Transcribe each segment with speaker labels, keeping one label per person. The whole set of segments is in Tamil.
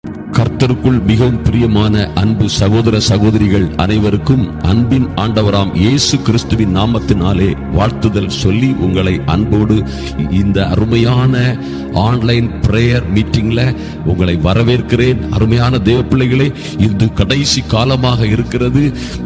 Speaker 1: கர்த்தருக்குள் மிகவும் பிரியமான அன்பு சகோதர சகோதரிகள் அனைவருக்கும் அன்பின் ஆண்டவராம் இயேசு கிறிஸ்துவின் நாமத்தினாலே வாழ்த்துதல் சொல்லி உங்களை அன்போடு இந்த அருமையான ஆன்லைன் பிரேயர் மீட்டிங்ல உங்களை வரவேற்கிறேன். அருமையான தேவ பிள்ளைகளே, இது கடைசி காலமாக இருக்கிறது.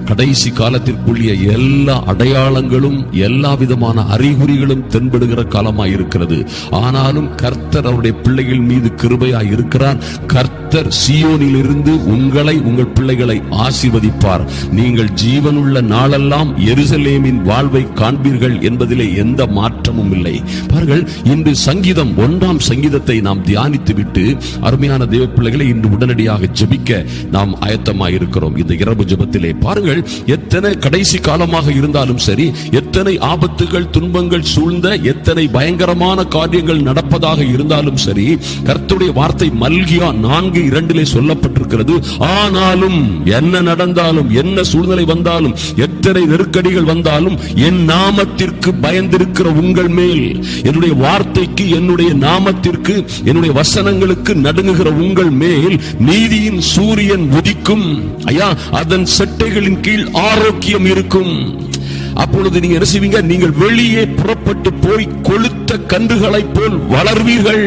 Speaker 1: கடைசி காலத்திற்குரிய எல்லா அடையாளங்களும் எல்லா விதமான அறிகுறிகளும் தென்படுகிற காலமாய் இருக்கிறது. ஆனாலும் கர்த்தர் அவருடைய பிள்ளைகள் மீது கிருபையாய் இருக்கிறார். கர்த்தர் சீயோனில் இருந்து உங்களை உங்கள் பிள்ளைகளை ஆசீர்வதிப்பார். நீங்கள் ஜீவனுள்ள நாளெல்லாம் எருசலேமின் வாழ்வை காண்பீர்கள் என்பதிலே எந்த மாற்றமும் இல்லை. பாருங்கள், இன்று சங்கீதம் 1ஆம் சங்கீதத்தை நாம் தியானித்து விட்டு அருமையான தேவ பிள்ளைகளை இன்று உடனடியாக ஜெபிக்க நாம் ஆயத்தமாயிருக்கிறோம். இந்த இரவு ஜெபத்திலே பாருங்கள், எத்தனை கடைசி காலமாக இருந்தாலும் சரி, எத்தனை ஆபத்துகள் துன்பங்கள் சூழ்ந்த எத்தனை பயங்கரமான காரியங்கள் நடப்பதாக இருந்தாலும் சரி, கர்த்தருடைய வார்த்தை மல்கியா 4:2 சொல்லப்பட்டிருக்கிறது. ஆனாலும் என்ன நடந்தாலும், என்ன சூழ்நிலை வந்தாலும், எத்தனை நெருக்கடிகள் வந்தாலும், என் நாமத்திற்கு பயந்திருக்கிற உங்கள் மேல், என்னுடைய வார்த்தைக்கு, என்னுடைய நாமத்திற்கு, என்னுடைய வசனங்களுக்கு நடுங்குகிற உங்கள் மேல் நீதியின் சூரியன் உதிக்கும். ஐயா, அதன் செட்டைகளின் கீழ் ஆரோக்கியம் இருக்கும். அப்பொழுது நீங்க என்ன செய்வீங்க? நீங்கள் வெளியே புறப்பட்டு போய் கொளுத்த கன்றுகளைப் போல் வளர்வீர்கள்.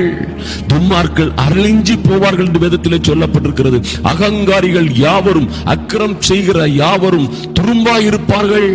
Speaker 1: துன்மார்க்கர்கள் அழிஞ்சு போவார்கள் என்று வேதத்திலே சொல்லப்பட்டிருக்கிறது. அகங்காரிகள் யாவரும், அக்கிரம் செய்கிற யாவரும் துரும்பாயிருப்பார்கள்.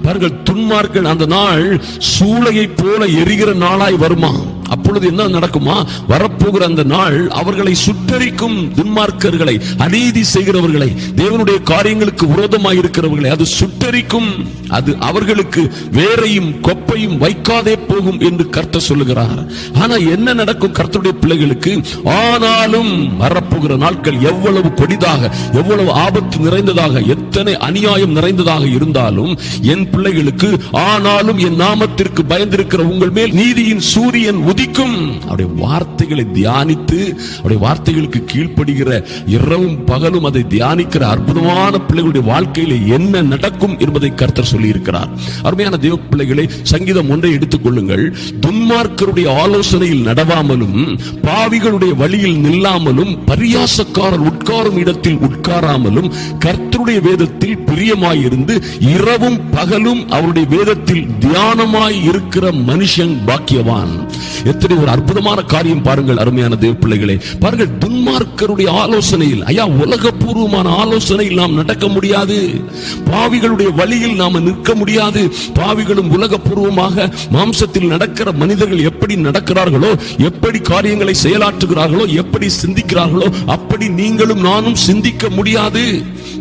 Speaker 1: பாருங்கள், துன்மார்க்கர்கள் அந்த நாள் சூளையை போல எரிகிற நாளாய் வருமா? அப்பொழுது என்ன நடக்குமா? வரப்போகிற அந்த நாள் அவர்களை சுட்டரிக்கும். துன்மார்க்கர்களை, அநீதி செய்கிறவர்களை, தேவனுடைய காரியங்களுக்கு விரோதமாய் இருக்கிறவர்களை அது சுட்டரிக்கும். அது அவர்களுக்கு வேரையும் கொப்பையும் வைக்காதே போகும் என்று கர்த்தர் சொல்லுகிறார். ஆனா என்ன நடக்கும் கர்த்தருடைய பிள்ளைகளுக்கு? ஆனாலும் வரப்போகிற நாட்கள் எவ்வளவு கொடிதாக, எவ்வளவு ஆபத்து நிறைந்ததாக, எத்தனை அநியாயம் நிறைந்ததாக இருந்தாலும் என் பிள்ளைகளுக்கு, ஆனாலும் என் நாமத்திற்கு பயந்திருக்கிற உங்கள் மேல் நீதியின் சூரியன் உதிக்கும். அவருடைய வார்த்தைகளை தியானித்து, அவருடைய வார்த்தைகளுக்கு கீழ்ப்படுகிற இரவும் பகலும் அதை தியானிக்கிற அற்புதமான பிள்ளைகளுடைய வாழ்க்கையில என்ன நடக்கும் என்பதை கர்த்தர் சொல்லி இருக்கிறார். அருமையான தேவ பிள்ளைகளை, சங்கீதம் 1 எடுத்துக் கொள்ளுங்கள். துன்மார்க்கருடைய ஆலோசனையில் நடவாமலும், பாவிகளுடைய வழியில் நில்லாமலும், பரியாசக்காரர் உட்காரும் இடத்தில் உட்காராமலும், கர்த்தருடைய வேதத்தில் பிரியமாயிருந்து இரவும் பகலும் அவருடைய வேதத்தில் தியானமாய் இருக்கிற மனுஷன் பாக்கியவான். எத்தனை ஒரு அற்புதமான காரியம் பாருங்கள் அருமையான தேவ பிள்ளைகளே. பாருங்கள், துன்மார்க்கருடைய ஆலோசனையில், ஐயா, உலகபூர்வமான ஆலோசனையில் நாம் நடக்க முடியாது. பாவிகளுடைய வழியில் நாம் நிற்க முடியாது. பாவிகளும் உலகபூர்வமாக மாம்சத்தில் நடக்கிற மனிதர்கள் எப்படி நடக்கிறார்களோ, எப்படி காரியங்களை செயலாற்றுகிறார்களோ, எப்படி சிந்திக்கிறார்களோ, அப்படி நீங்களும் நானும் சிந்திக்க முடியாது.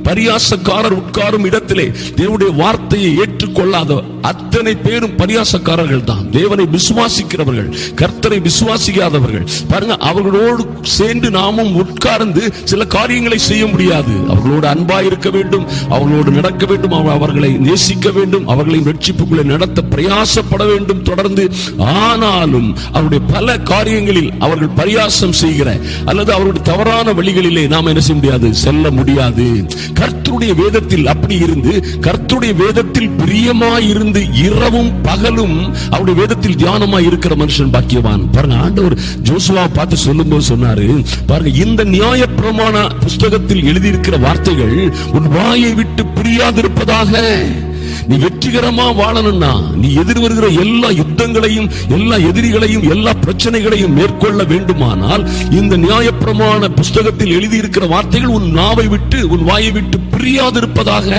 Speaker 1: பரியாசக்காரர் உட்காரும் இடத்திலே தேவனுடைய வார்த்தையை ஏற்றுக்கொள்ளாத அத்தனை பேரும் பரியாசக்காரர்கள் தான். தேவனை விசுவாசிக்கிறவர்கள், கர்த்தரை விசுவாசிக்காதவர்கள், பாருங்க, அவர்களோடு சேர்ந்து நாமும் உட்கார்ந்து சில காரியங்களை செய்ய முடியாது. அவர்களோடு அன்பாய் இருக்க வேண்டும், அவர்களோடு நடக்க வேண்டும், அவர்களை நேசிக்க வேண்டும், அவர்களை ரட்சிப்புக்குள்ளே நடத்த பிரயாசப்பட வேண்டும் தொடர்ந்து. ஆனாலும் அவருடைய பல காரியங்களில் அவர்கள் பரியாசம் செய்கிற அல்லது அவருடைய தவறான வழிகளிலே நாம் என்ன செய்ய முடியாது? செல்ல முடியாது. கர்த்தருடைய வேதத்தில் அப்படி இருந்து, கர்த்தருடைய வேதத்தில் பிரியமாயிருந்து இரவும் பகலும் அவருடைய வேதத்தில் தியானமாய் இருக்கிற மனுஷன் பாக்கியவான். பாருங்க, ஆண்டவர் ஜோசுவாவை பார்த்து சொல்லும்போது சொன்னாரு, பாருங்க, இந்த நியாயப்பிரமாண புஸ்தகத்தில் எழுதியிருக்கிற வார்த்தைகள் உன் வாயை விட்டு பிரியாதிருப்பதாக. நீ வெற்றிகரமா வாழணும்னா, நீ எதிர் வருகிற எல்லா யுத்தங்களையும், எல்லா எதிரிகளையும், எல்லா பிரச்சனைகளையும் மேற்கொள்ள வேண்டுமானால் இந்த நியாயப்பிரமாண புஸ்தகத்தில் எழுதியிருக்கிற வார்த்தைகள் உன் நாவை விட்டு, உன் வாயை விட்டு பிரியாதிருப்பதாக.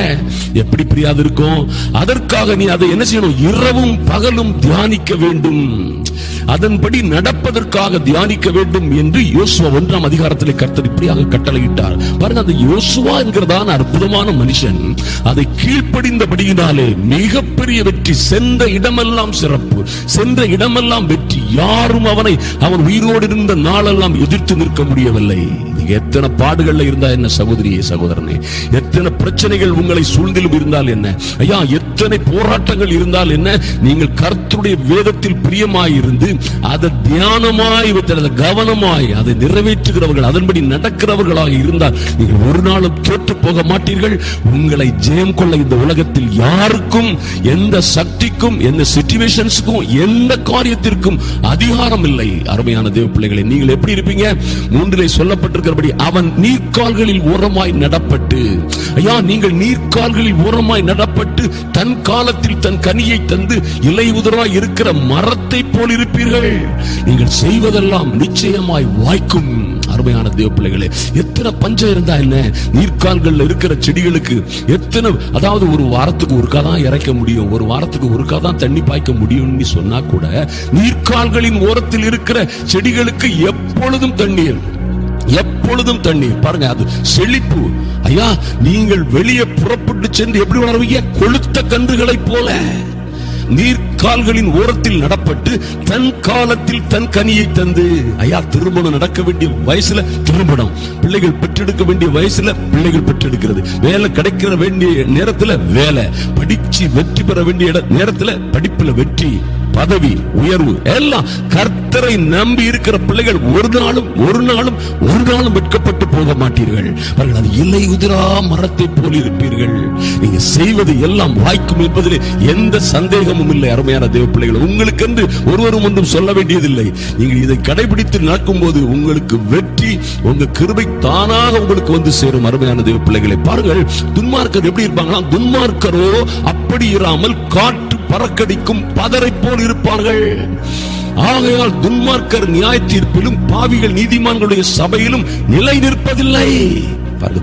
Speaker 1: எப்படி பிரியாதிருக்கும்? அதற்காக நீ அதை என்ன செய்யணும்? இரவும் பகலும் தியானிக்க வேண்டும். அதன்படி நடப்பதற்காக தியானிக்க வேண்டும் என்று யோசுவா 1ஆம் அதிகாரத்திலே கர்த்தர் இப்படியாக கட்டளையிட்டார். பாருங்க, அந்த யோசுவா என்கிறதான அற்புதமான மனுஷன் அதை கீழ்ப்படிந்தபடியினாலே மிகப்பெரிய வெற்றி. சென்ற இடமெல்லாம் சிறப்பு, சென்ற இடமெல்லாம் வெற்றி. யாரும் அவன் உயிரோடு இருந்த நாளெல்லாம் எதிர்த்து நிற்க முடியவில்லை. எத்தனை பாடுகள்ல இருந்தா என்ன சகோதரியே, சகோதரனே, எத்தனை பிரச்சனைகள் உங்களை சூழ்ந்திலும் இருந்தால் என்ன, ஐயா, எத்தனை போராட்டங்கள் இருந்தால் என்ன, நீங்கள் கர்த்தருடைய வேதத்தில் பிரியமாயிருந்து அதை தியானமாய் வைத்து கவனமாய் அதை நிறைவேற்றுகிறவர்கள், அதன்படி நடக்கிறவர்களாக இருந்தால் நீங்கள் ஒரு நாளும் தோற்று போக மாட்டீர்கள். உங்களை ஜெயம் கொள்ள இந்த உலகத்தில் யாருக்கும், எந்த சக்திக்கும், எந்த சிச்சுவேஷன்ஸ்க்கும், எந்த காரியத்திற்கும் அதிகாரம் இல்லை. அருமையான தேவ பிள்ளைகளை, நீங்கள் எப்படி இருப்பீங்க? 3 சொல்லப்பட்டிருக்கிற இருக்கிறபடி அவன் நீர்க்கால்களில் ஓரமாய் நடப்பட்டு, ஐயா நீங்கள் நீர்க்கால்களில் ஓரமாய் நடப்பட்டு தன் காலத்தில் தன் கனியை தந்து இலை உதிராய் இருக்கிற மரத்தை போல் இருப்பீர்கள். நீங்கள் செய்வதெல்லாம் நிச்சயமாய் வாய்க்கும். அருமையான தேவ பிள்ளைகளே, எத்தனை பஞ்சம் இருந்தா என்ன, நீர்க்கால்கள் இருக்கிற செடிகளுக்கு எத்தனை, அதாவது ஒரு வாரத்துக்கு ஒருக்கா தான் இறைக்க முடியும், ஒரு வாரத்துக்கு ஒருக்கா தான் தண்ணி பாய்க்க முடியும்னு சொன்னா கூட நீர்க்கால்களின் ஓரத்தில் இருக்கிற செடிகளுக்கு எப்பொழுதும் தண்ணீர், எப்பொழுதும் தண்ணீர். பாருங்க, அது செழிப்பு. ஐயா நீங்கள் வெளியே புறப்பட்டு சென்று எப்படி வளருவீங்க? கொளுத்த கன்றுகளைப் போல. நீர்க்கால்களின் ஓரத்தில் நடப்பட்டு தன் காலத்தில் தன் கனியை தந்து. ஐயா திருமணம் நடக்க வேண்டிய வயசுல திருமணம், பிள்ளைகள் பெற்றெடுக்க வேண்டிய வயசுல பிள்ளைகள் பெற்றெடுக்கிறது, வேலை கிடைக்கிற வேண்டிய நேரத்துல வேலை, படிச்சு வெற்றி பெற வேண்டிய நேரத்துல படிப்புல வெற்றி, பதவி உயர்வு எல்லாம். கர்த்தரை நம்பி இருக்கிற பிள்ளைகள் ஒரு நாளும் வெட்கப்பட்டு போக மாட்டீர்கள். அது இலை உதிரா மரத்தை போல் இருப்பீர்கள். நீங்க செய்வது எல்லாம் வாய்க்கும் என்பதிலே எந்த சந்தேகமும் இல்லை. அருமையான தேவ பிள்ளைகள், உங்களுக்கு என்று ஒருவரும் ஒன்றும் சொல்ல வேண்டியதில்லை. நீங்கள் இதை கடைபிடித்து நடக்கும் போது உங்களுக்கு வெற்றி, உங்க கிருபை தானாக உங்களுக்கு வந்து சேரும். அருமையான தேவ பிள்ளைகளை பாருங்கள், துன்மார்க்கர் எப்படி இருப்பாங்களா? துன்மார்க்கரோ அப்படி இராமல் காற்று பறக்கடிக்கும் பதரை போல் இருப்பார்கள். ஆகையால் துன்மார்க்கர் நியாய தீர்ப்பிலும் பாவிகள் நீதிமான்களுடைய சபையிலும் நிலை நிற்பதில்லை.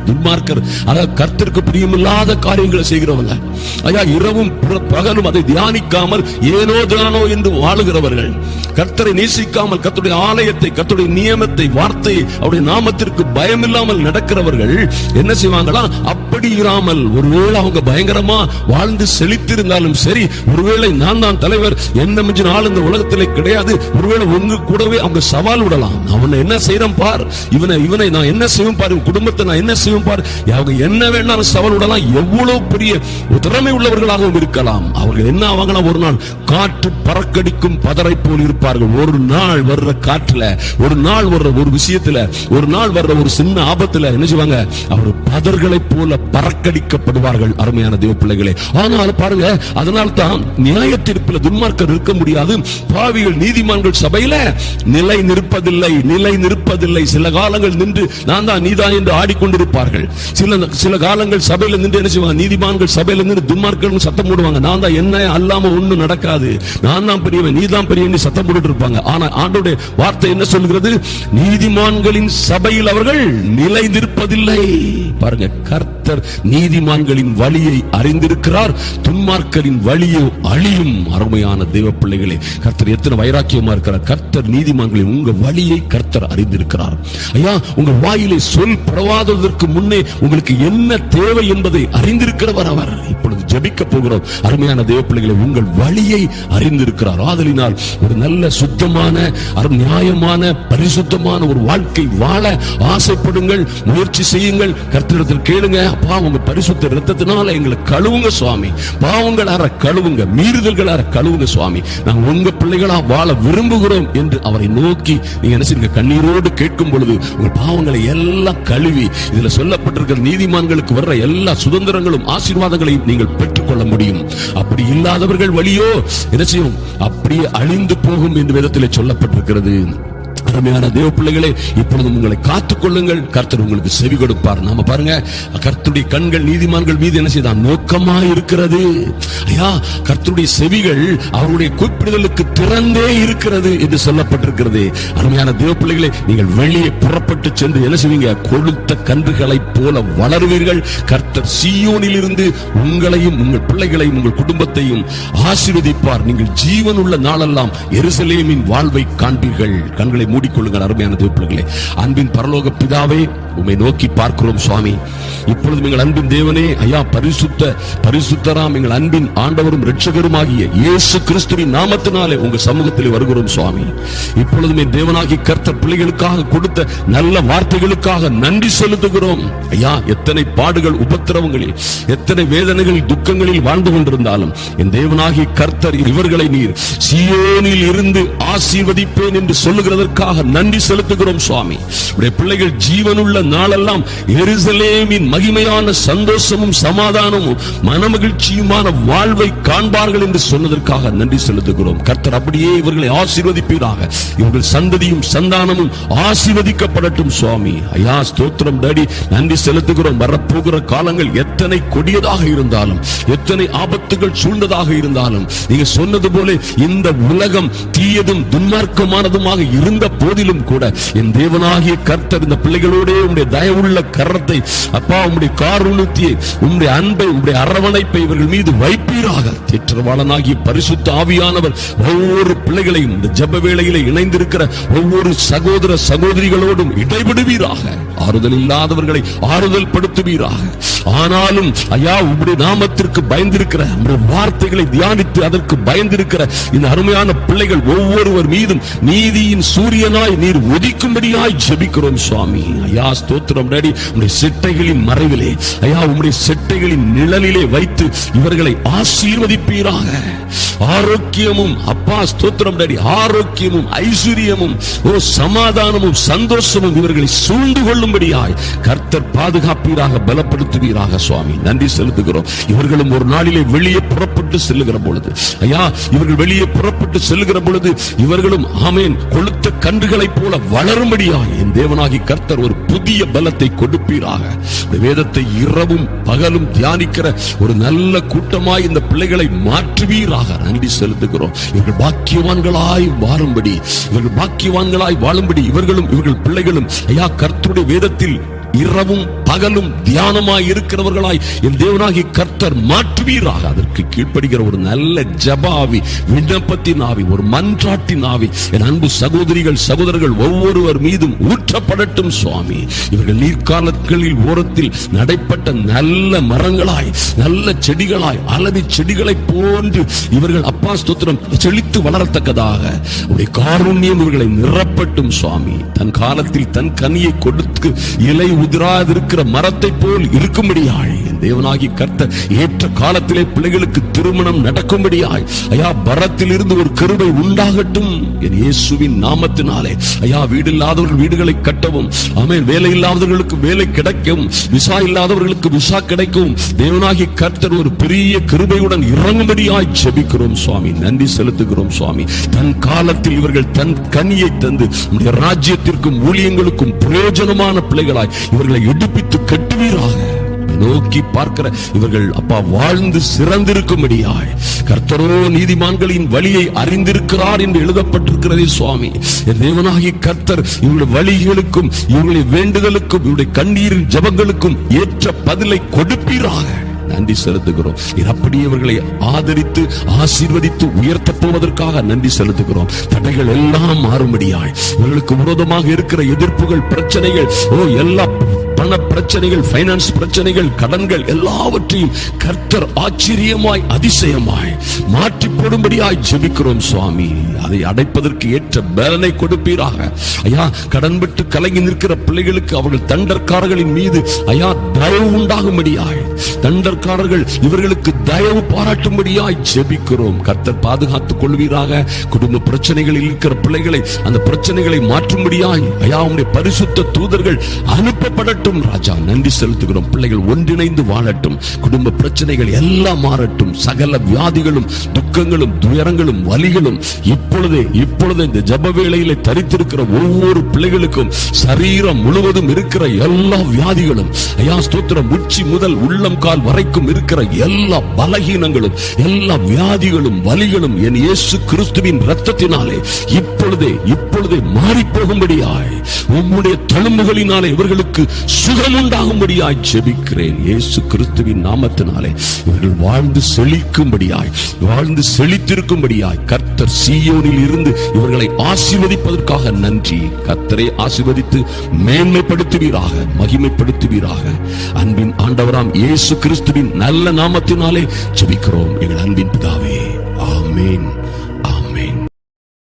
Speaker 1: துன்மார்க்கர் அதாவது கர்த்தருக்கு பிரியமில்லாத காரியங்களை செய்கிறவங்க, ஐயா இரவும் பகலும் அதை தியானிக்காமல் ஏனோ தானோ என்று வாழுகிறவர்கள், கர்த்தரை நேசிக்காமல் கர்த்தருடைய ஆலயத்தை, கர்த்தருடைய நியமத்தை, வார்த்தையை, அவருடைய நாமத்திற்கு பயமில்லாமல் நடக்கிறவர்கள் என்ன செய்வாங்களா? அப்படி இராமல், ஒருவேளை அவங்க பயங்கரமா வாழ்ந்து செழித்திருந்தாலும் சரி, ஒருவேளை நான் தான் தலைவர், என்ன மிஞ்சின ஆள் இந்த உலகத்திலே கிடையாது, ஒருவேளை உங்க கூடவே அவங்க சவால் விடலாம். அவனை என்ன செய்யறேன் பார், இவனை நான் என்ன செய்வேன் பாரு, குடும்பத்தை நான் என்ன செய்வோம் பார், அவங்க என்ன வேணாலும் சவால் விடலாம். எவ்வளவு பெரிய திறமை உள்ளவர்களாகவும் இருக்கலாம். அவர்கள் என்ன ஆவாங்கன்னா, ஒரு நாள் காற்று பறக்கடிக்கும் பதரை போல் இருப்பார்கள். ஒரு நாள் வர்ற காற்றுல, ஒரு நாள் வர்ற ஒரு விஷயத்துல, ஒரு நாள் வர்ற ஒரு சின்ன ஆபத்துல என்ன செய்வாங்க? அவர் பதர்களை போல பறக்கடிக்கப்படுவார்கள். அருமையான தேவ பிள்ளைகளே, ஆனால் பாருங்க, அதனால் தான் நியாய தீர்ப்பில் துன்மார்க்கர் இருக்க முடியாது, பாவிகள் நீதிமான்கள் சபையில நிலை நிற்பதில்லை. சில காலங்கள் நின்று நான் தான் நீதான் என்று ஆடிக்கொண்டிருப்பார்கள். சில காலங்கள் சபையில நின்று என்ன செய்வாங்க? நீதிமான்கள் சபையில நின்று துன்மார்க்கர்கள் சத்தம் போடுவாங்க, நான் தான், என்ன அல்லாம ஒண்ணு நடக்காது, நான் தான் பெரியவன், நீ தான் பெரியவன் சத்தம் போட்டு இருப்பாங்க. ஆனா ஆண்டவருடைய வார்த்தை என்ன சொல்கிறது? நீதிமான்களின் சபையில் அவர்கள் நிலை நிற்பதில்லை. பாருங்க, கர்த்தர் நீதிமான்களின் வழியை அறிந்திருக்கிறார், துன்மார்க்கரின் வழியோ அழியும். அருமையான தேவ பிள்ளைகளே, கர்த்தர் எத்தனை வைராக்கியமா இருக்கிறார். கர்த்தர் நீதிமான்களின் உங்க வழியை கர்த்தர் அறிந்திருக்கிறார். ஐயா உங்க வாயிலே சொல் பரவாததற்கு முன்னே உங்களுக்கு என்ன தேவை என்பதை அறிந்திருக்கிறவர் அவர். இப்பொழுது ஜெபிக்க போகிறோம். அருமையான தேவ பிள்ளைகளை, உங்கள் வழியை அறிந்திருக்கிறார். ஆதலினால் ஒரு நல்ல சுத்தமான நியாயமான பரிசுத்தமான ஒரு வாழ்க்கை வாழ ஆசைப்படுங்கள், முயற்சி செய்யுங்கள், கர்த்தரிடத்தில் கேளுங்க. அப்பா உங்க பரிசுத்த இரத்தத்தினால எங்களை கழுவுங்க சுவாமி, பாவங்கள் அற கழுவுங்க, மீறுதல்கள் அற கழுவுங்க சுவாமி, நாங்கள் உங்க பிள்ளைகளா வாழ விரும்புகிறோம் என்று அவரை நோக்கி நீங்க என்ன செய்யுங்க? கண்ணீரோடு கேட்கும் பொழுது உங்கள் பாவங்களை எல்லாம் கழுவி இதுல சொல்லப்பட்டிருக்கிற நீதிமான்களுக்கு வர்ற எல்லா சுதந்திரங்களும் ஆசீர்வாதங்களையும் நீங்கள் பெற்றுக்கொள்ள முடியும். அப்படி இல்லாதவர்கள் வழியோ என்ன செய்யும்? அப்படியே அழிந்து போகும் என்று வேதத்திலே சொல்லப்பட்டிருக்கிறது. அருமையான தேவ பிள்ளைகளே, இப்பொழுது உங்களை காத்துக் கொள்ளுங்கள், கர்த்தர் உங்களுக்கு செவி கொடுப்பார். நாம பாருங்க, கர்த்தருடைய கண்கள் நீதிமான்கள் மீது என்ன செய்தான்? நோக்கமா இருக்கிறது. ஐயா கர்த்தருடைய செவிகள் அவருடைய கூப்பிடுதலுக்கு திறந்தே இருக்கிறது என்று சொல்லப்பட்டிருக்கிறது. அருமையான தேவ பிள்ளைகளே, நீங்கள் வெளியே புறப்பட்டு சென்று என்ன செய்வீங்க? கொழுத்த கன்றுகளைப் போல வளருவீர்கள். கர்த்தர் சீயோனில் இருந்து உங்களையும் உங்கள் பிள்ளைகளையும் உங்கள் குடும்பத்தையும் ஆசீர்வதிப்பார். நீங்கள் ஜீவன் உள்ள நாளெல்லாம் எருசலேமின் வாழ்வை காண்பீர்கள். கண்களை மூடிக்கொள்ளுங்கள். அருமையான தேவ பிள்ளைகளே, அன்பின் பரலோக பிதாவே, உம்மை நோக்கி பார்க்கிறோம் சுவாமி. இப்பொழுது எங்கள் அன்பின் தேவனே, ஐயா பரிசுத்தராம் எங்கள் அன்பின் ஆண்டவரும் இரட்சகருமாகிய இயேசு கிறிஸ்துவின் நாமத்தினாலே உங்க சமூகத்தில் வருகிறோம் சுவாமி. இப்பொழுதுமே தேவனாகி கர்த்தர் பிள்ளைகளுக்காக கொடுத்த நல்ல வார்த்தைகளுக்காக நன்றி செலுத்துகிறோம். ஐயா எத்தனை பாடுகள் உபத்திரவங்களில், எத்தனை வேதனைகளில், துக்கங்களில் வாழ்ந்து கொண்டிருந்தாலும் என் தேவனாகி கர்த்தர் இவர்களை நீர் சீயோனில் இருந்து ஆசீர்வதிப்பேன் என்று சொல்லுகிறதற்கு அதற்காக நன்றி செலுத்துகிறோம் சுவாமி. உடைய பிள்ளைகள் ஜீவனுள்ள நாளெல்லாம் எருசலேமின் மகிமையான சந்தோஷமும் சமாதானமும் மனமகிழ்ச்சியுமான வாழ்வை காண்பார்கள் என்று சொன்னதற்காக நன்றி செலுத்துகிறோம். கர்த்தர் அப்படியே இவர்களை ஆசீர்வதிப்பீராக. இவர்கள் சந்ததியும் சந்தானமும் ஆசீர்வதிக்கப்படட்டும் சுவாமி. ஐயா ஸ்தோத்திரம் டாடி, நன்றி செலுத்துகிறோம். வரப்போகிற காலங்கள் எத்தனை கொடியதாக இருந்தாலும், எத்தனை ஆபத்துகள் சூழ்ந்ததாக இருந்தாலும், நீங்க சொன்னது போல இந்த உலகம் தீயதும் துன்மார்க்கமானதுமாக இருந்த போதிலும் கூட என் தேவனாகிய கர்த்தர் இந்த பிள்ளைகளோட உம்முடைய தயவுள்ள கரத்தை, அப்பா உம்முடைய காருண்யத்தை, உம்முடைய அன்பை, உம்முடைய அரவணைப்பை இவர்கள் மீது வைப்பீராக. தேற்றவாளனாகிய பரிசுத்த ஆவியானவர் ஒவ்வொரு பிள்ளைகளையும் இந்த ஜெப வேளையிலே இணைந்திருக்கிற ஒவ்வொரு சகோதர சகோதரிகளோடும் இடைபடுவீராக. ஆறுதல் இல்லாதவர்களை ஆறுதல் படுத்துவீராக. ஆனாலும் ஐயா உம்முடைய நாமத்திற்கு பயந்திருக்கிற, உம்முடைய வார்த்தைகளை தியானித்து அதற்கு பயந்திருக்கிற இந்த அருமையான பிள்ளைகள் ஒவ்வொருவர் மீதும் நீதியின் சூரியனாய் நீர் உதிக்கும்படியாய் ஜெபிக்கிறோம் சுவாமி. ஐயா ஸ்தோத்திரம் டாடி, உம்முடைய செட்டைகளின் மறைவிலே, ஐயா உம்முடைய செட்டைகளின் நிழலிலே வைத்து இவர்களை ஆசீர்வதிப்பீராக. ஆரோக்கியமும் அப்பா ஸ்தோத்திரம் டாடி, ஆரோக்கியமும் ஐஸ்வர்யமும் சமாதானமும் சந்தோஷமும் இவர்களை சூழ்ந்து கொள்ளும்படியாய் கர்த்தர் பாதுகாப்பீராக, பலப்படுத்துவீராக சுவாமி. நன்றி செலுத்துகிறோம். இவர்களும் ஒரு நாளிலே வெளியே புறப்பட்டு செல்லுகிற பொழுது, ஐயா இவர்கள் வெளியே புறப்பட்டு செல்லுகிற பொழுது இவர்களும் ஆமேன் கொளுத்த கன்றுகளைப் போல வளரும்படியாய் என் தேவனாகி கர்த்தர் ஒரு புதிய பலத்தை கொடுப்பீராக. வேதத்தை இரவும் பகலும் தியானிக்கிற ஒரு நல்ல கூட்டமாய் இந்த பிள்ளைகளை மாற்றுவீராக. நன்றி செலுத்துகிறோம். இவர்கள் பாக்கியவான்களாய் வாழும்படி, இவர்கள் பாக்கியவான்களாய் வாழும்படி இவர்களும் இவர்கள் பிள்ளைகளும் ஐயா கர்த்தருடைய வேதத்தில் இரவும் பகலும் தியானமாய் இருக்கிறவர்களாய் என் தேவனாகி கர்த்தர் மாற்றுவீராக. அதற்கு கீழ்ப்படுகிற ஒரு நல்ல ஜபாவி, விண்ணப்பத்தின் ஆவி, ஒரு மன்றாட்டின் ஆவி என் அன்பு சகோதரிகள் சகோதரர்கள் ஒவ்வொருவர் மீதும் ஊற்றப்படட்டும் சுவாமி. இவர்கள் நீர்காலங்களில் ஓரத்தில் நடைப்பட்ட நல்ல மரங்களாய், நல்ல செடிகளாய், அலவி செடிகளை போன்று இவர்கள் அப்பா ஸ்தோத்திரம் செழித்து வளரத்தக்கதாக உடைய காருண்யம் இவர்களை நிரப்பட்டும் சுவாமி. தன் காலத்தில் தன் கனியை கொடுத்து இலை உதிராதிருக்கிற மரத்தை போல் இருக்கும்படியாய் என் தேவனாகி கர்த்தர் ஏற்ற காலத்திலே பிள்ளைகளுக்கு திருமணம் நடக்கும்படியாய் ஐயா பரத்தில் இருந்து ஒரு கிருபை உண்டாகட்டும் என் இயேசுவின் நாமத்தினாலே. ஐயா வீடு இல்லாதவர்கள் வீடுகளை கட்டவும், ஆமென், வேலை இல்லாதவர்களுக்கு வேலை கிடைக்கவும், விசா இல்லாதவர்களுக்கு விசா கிடைக்கவும் தேவனாகி கர்த்தர் ஒரு பெரிய கிருபையுடன் இறங்கும்படியாய் ஜெபிக்கிறோம் சுவாமி. நன்றி செலுத்துகிறோம் சுவாமி. தன் காலத்தில் இவர்கள் தன் கனியை தந்து உம்முடைய ராஜ்யத்திற்கும் ஊழியங்களுக்கும் பிரயோஜனமான பிள்ளைகளாய் இவர்களை எடுப்பித்து கட்டுவீராக. நோக்கி பார்க்கிற இவர்கள் அப்பா வாழ்ந்து சிறந்திருக்கும்படியாய் கர்த்தரோ நீதிமான்களின் வழியை அறிந்திருக்கிறார் என்று எழுதப்பட்டிருக்கிறதே சுவாமி. என் தேவனாகிய கர்த்தர் இவருடைய வழிகளுக்கும் இவருடைய வேண்டுதலுக்கும் இவருடைய கண்ணீரின் ஜெபங்களுக்கும் ஏற்ற பதிலை கொடுப்பீராக. நன்றி செலுத்துகிறோம். அப்படியே இவர்களை ஆதரித்து ஆசீர்வதித்து உயர்த்த போவதற்காக நன்றி செலுத்துகிறோம். தடைகள் எல்லாம் மாறும்படியாய் இவர்களுக்கு விரோதமாக இருக்கிற எதிர்ப்புகள், பிரச்சனைகள், எல்லா பண பிரச்சனைகள், பைனான்ஸ் பிரச்சனைகள், கடன்கள் எல்லாவற்றையும் கர்த்தர் ஆச்சரியமாய் அதிசயமாய் மாற்றி போடும்படியாய் ஜெபிக்கிறோம் சுவாமி. அதை அடைப்பதற்கு ஏற்ற பலனை கொடுப்பீராக. ஐயா கடன் விட்டு கலங்கி நிற்கிற பிள்ளைகளுக்கு அவர்கள் தண்டற்காரர்களின் மீது ஐயா தயவு உண்டாகும்படியாய், தண்டற்காரர்கள் இவர்களுக்கு தயவு பாராட்டும்படியாய் ஜெபிக்கிறோம். கர்த்தர் பாதுகாத்துக் கொள்வீராக. குடும்ப பிரச்சனைகளில் இருக்கிற பிள்ளைகளை அந்த பிரச்சனைகளை மாற்றும்படியாய் ஐயா உம்முடைய பரிசுத்த தூதர்கள் அனுப்பப்படட்டும் ராஜா. நன்றி செலுத்துகிறோம். பிள்ளைகள் ஒன்றிணைந்து வாழட்டும். குடும்ப பிரச்சனைகள் எல்லாம் மாறட்டும். சகல வியாதிகளும் துக்கங்களும் துயரங்களும் வலிகளும் இப்பொழுதே இந்த ஜெப வேளையிலே தரித்திருக்கிற ஒவ்வொரு பிள்ளைகளுக்கும் சரீரம் முழுவதும் இருக்கிற எல்லா வியாதிகளும் ஐயா ஸ்தோத்திரம் உச்சி முதல் உள்ளம் கால் வரைக்கும் இருக்கிற எல்லா பலகீனங்களும் எல்லா வியாதிகளும் வலிகளும் என் இயேசு கிறிஸ்துவின் இரத்தத்தினாலே இப்பொழுதே மாறி போகும்படியாய் உம்முடைய தழும்புகளினாலே இவர்களுக்கு சுகம் உண்டாகும்படியாய் ஜெபிக்கிறேன் இயேசு கிறிஸ்துவின் நாமத்தினாலே. இவர்கள் வாழ்ந்து செழிக்கும்படியாய், வாழ்ந்து செழித்திருக்கும்படியாய் கர்த்தர் சீயோனில் இருந்து இவர்களை ஆசீர்வதிப்பதற்காக நன்றி. கர்த்தரை ஆசீர்வதித்து மேன்மைப்படுத்துவீராக, மகிமைப்படுத்துவீராக. அன்பின் ஆண்டவராம் இயேசு கிறிஸ்துவின் நல்ல நாமத்தினாலே ஜெபிக்கிறோம் எங்கள் அன்பின் பிதாவே, ஆமென்.